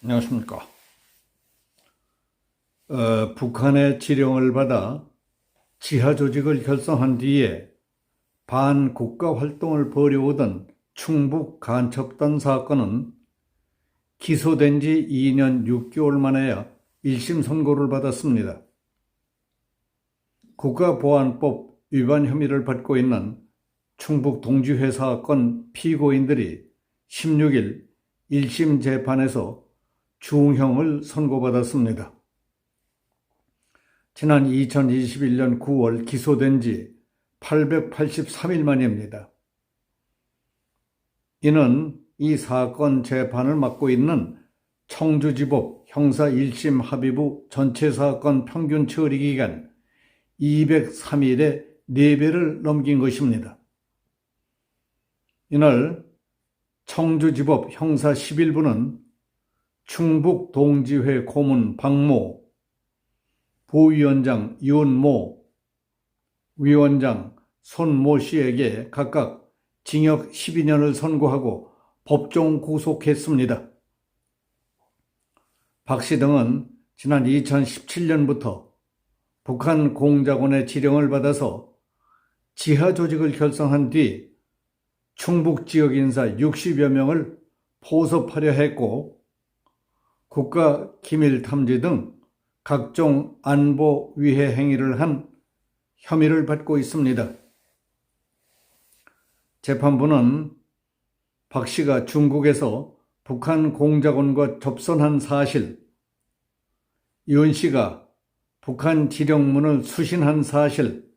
안녕하십니까. 북한의 지령을 받아 지하 조직을 결성한 뒤에 반국가 활동을 벌여오던 충북 간첩단 사건은 기소된 지 2년 6개월 만에야 1심 선고를 받았습니다. 국가보안법 위반 혐의를 받고 있는 충북 동지회 사건 피고인들이 16일 1심 재판에서 중형을 선고받았습니다. 지난 2021년 9월 기소된 지 883일 만입니다. 이는 이 사건 재판을 맡고 있는 청주지법 형사 1심 합의부 전체 사건 평균 처리 기간 203일의 4배를 넘긴 것입니다. 이날 청주지법 형사 11부는 충북 동지회 고문 박모, 부위원장 윤모, 위원장 손모 씨에게 각각 징역 12년을 선고하고 법정 구속했습니다. 박 씨 등은 지난 2017년부터 북한 공작원의 지령을 받아서 지하 조직을 결성한 뒤 충북 지역 인사 60여 명을 포섭하려 했고 국가 기밀 탐지 등 각종 안보 위해 행위를 한 혐의를 받고 있습니다. 재판부는 박 씨가 중국에서 북한 공작원과 접선한 사실, 윤 씨가 북한 지령문을 수신한 사실,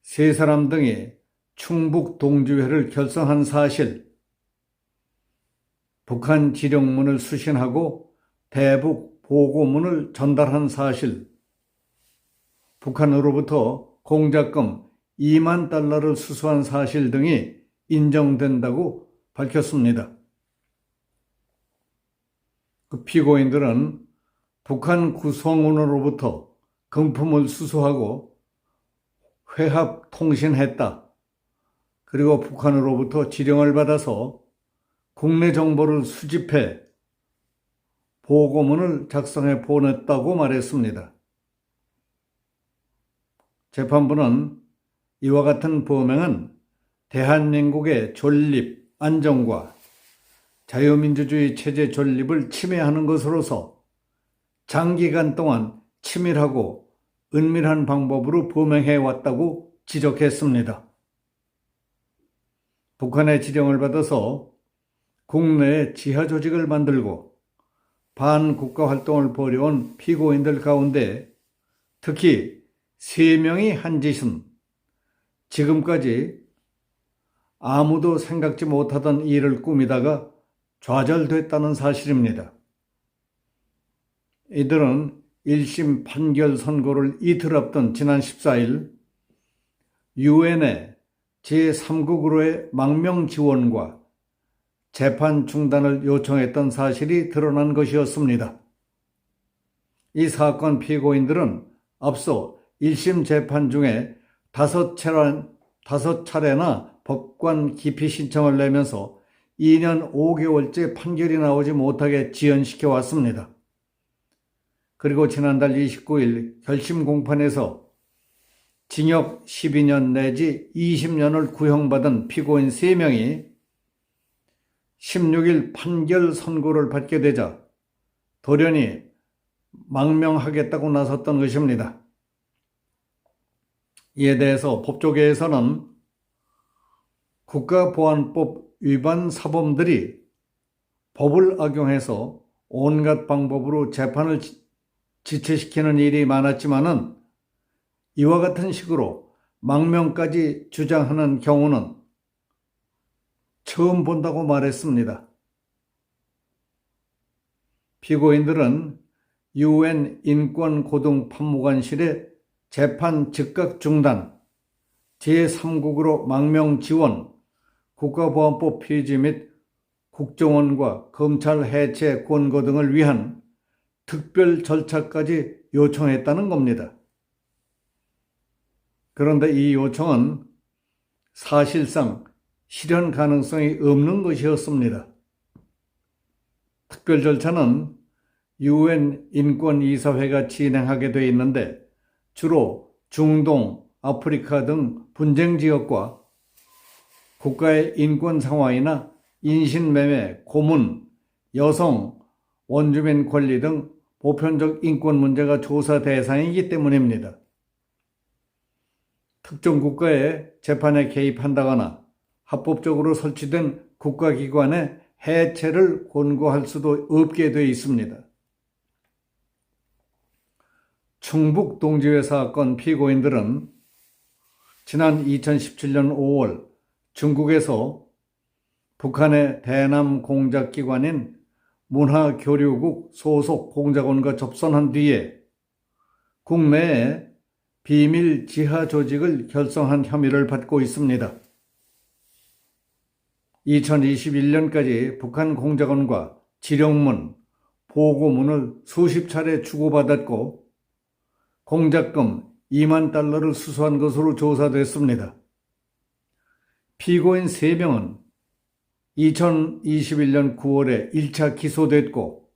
세 사람 등이 충북 동지회를 결성한 사실, 북한 지령문을 수신하고 대북 보고문을 전달한 사실, 북한으로부터 공작금 2만 달러를 수수한 사실 등이 인정된다고 밝혔습니다. 그 피고인들은 북한 구성원으로부터 금품을 수수하고 회합 통신했다. 그리고 북한으로부터 지령을 받아서 국내 정보를 수집해 보고문을 작성해 보냈다고 말했습니다. 재판부는 이와 같은 범행은 대한민국의 존립, 안정과 자유민주주의 체제 존립을 침해하는 것으로서 장기간 동안 치밀하고 은밀한 방법으로 범행해 왔다고 지적했습니다. 북한의 지령을 받아서 국내에 지하 조직을 만들고 반국가 활동을 벌여온 피고인들 가운데 특히 3명이 한 짓은 지금까지 아무도 생각지 못하던 일을 꾸미다가 좌절됐다는 사실입니다. 이들은 1심 판결 선고를 이틀 앞둔 지난 14일 유엔의 제3국으로의 망명 지원과 재판 중단을 요청했던 사실이 드러난 것이었습니다. 이 사건 피고인들은 앞서 1심 재판 중에 5차례나 법관 기피 신청을 내면서 2년 5개월째 판결이 나오지 못하게 지연시켜 왔습니다. 그리고 지난달 29일 결심 공판에서 징역 12년 내지 20년을 구형받은 피고인 3명이 16일 판결 선고를 받게 되자 돌연히 망명하겠다고 나섰던 것입니다. 이에 대해서 법조계에서는 국가보안법 위반 사범들이 법을 악용해서 온갖 방법으로 재판을 지체시키는 일이 많았지만은 이와 같은 식으로 망명까지 주장하는 경우는 처음 본다고 말했습니다. 피고인들은 UN 인권고등판무관실의 재판 즉각 중단, 제3국으로 망명 지원, 국가보안법 폐지 및 국정원과 검찰 해체 권고 등을 위한 특별 절차까지 요청했다는 겁니다. 그런데 이 요청은 사실상 실현 가능성이 없는 것이었습니다. 특별 절차는 UN 인권이사회가 진행하게 돼 있는데 주로 중동, 아프리카 등 분쟁 지역과 국가의 인권 상황이나 인신매매, 고문, 여성, 원주민 권리 등 보편적 인권 문제가 조사 대상이기 때문입니다. 특정 국가의 재판에 개입한다거나 합법적으로 설치된 국가기관의 해체를 권고할 수도 없게 되어 있습니다. 충북 동지회 사건 피고인들은 지난 2017년 5월 중국에서 북한의 대남 공작기관인 문화교류국 소속 공작원과 접선한 뒤에 국내에 비밀 지하 조직을 결성한 혐의를 받고 있습니다. 2021년까지 북한 공작원과 지령문, 보고문을 수십 차례 주고받았고 공작금 2만 달러를 수수한 것으로 조사됐습니다. 피고인 3명은 2021년 9월에 1차 기소됐고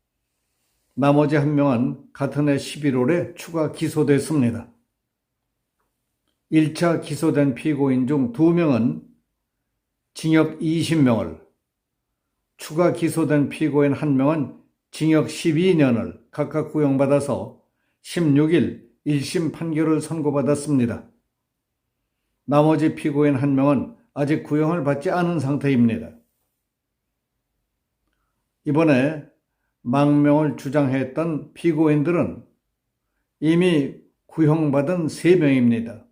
나머지 1명은 같은 해 11월에 추가 기소됐습니다. 1차 기소된 피고인 중 2명은 징역 20명을, 추가 기소된 피고인 1명은 징역 12년을 각각 구형받아서 16일 1심 판결을 선고받았습니다. 나머지 피고인 1명은 아직 구형을 받지 않은 상태입니다. 이번에 망명을 주장했던 피고인들은 이미 구형받은 3명입니다.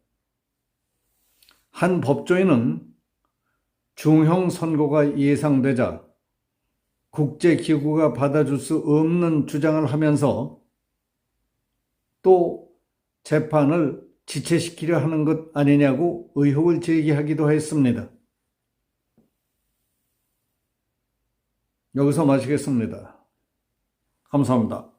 한 법조인은 중형 선고가 예상되자 국제기구가 받아줄 수 없는 주장을 하면서 또 재판을 지체시키려 하는 것 아니냐고 의혹을 제기하기도 했습니다. 여기서 마치겠습니다. 감사합니다.